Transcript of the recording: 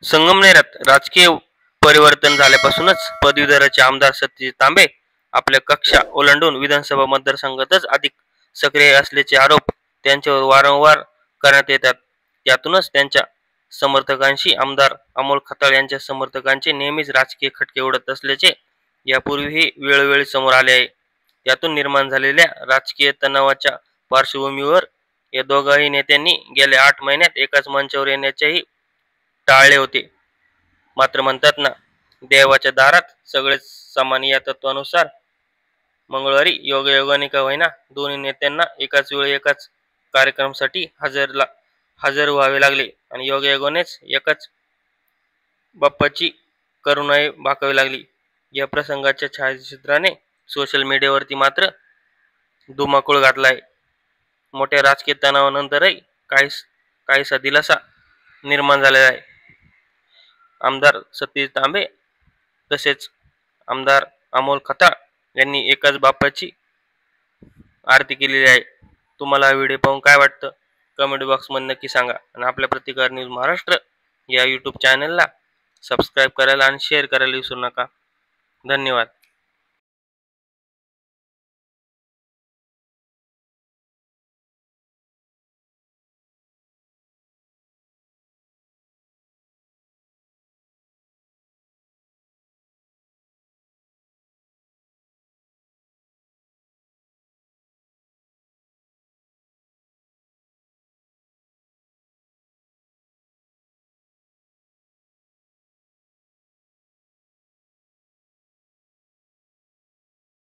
संगमनेरात राजकीय परिवर्तन झाल्यापासूनच पदवीधराचे आमदार सत्यजित तांबे आपल्या कक्षा ओलांडून विधानसभा मतदारसंघातच अधिक सक्रिय असल्याचे आरोप त्यांच्यावर वारंवार करण्यात येतात। त्यातूनच त्यांच्या समर्थकांशी आमदार अमोल खताळ यांच्या समर्थकांचे नेहमीच राजकीय खटके उडत असल्याचे यापूर्वीही वेळोवेळी समोर आले आहे। त्यातून निर्माण झालेल्या राजकीय तणावाच्या पार्श्वभूमीवर या दोघाही नेत्यांनी गेल्या 8 महिन्यात एकाच मंचावर येण्याचेही टाळले होते। मात्र म्हणतात ना, देवाच्या दारात सगळेच समान या तत्वानुसार मंगळवारी योगायोगाने का होईना दोन्ही नेत्यांना एकाच वेळी एकाच कार्यक्रमासाठी हजर व्हावे लागले आणि योगायोगानेच एकाच बाप्पाची करुणाही भाकावी लागली। या प्रसंगाच्या छायाचित्राने सोशल मीडियावरती मात्र धुमाकूळ घातला आहे। मोठ्या राजकीय तणावानंतरही काहीसा दिलासा निर्माण झालेला आहे। आमदार सतीश तांबे तसेच आमदार अमोल खताळ यांनी एकाच बाप्पाची आरती केलेली आहे। तुम्हाला हा व्हिडिओ पाहून काय वाटतं कमेंट बॉक्समध्ये नक्की सांगा आणि आपल्या प्रतिकार न्यूज महाराष्ट्र या यूट्यूब चॅनलला सबस्क्राईब करायला आणि शेअर करायला विसरू नका। धन्यवाद।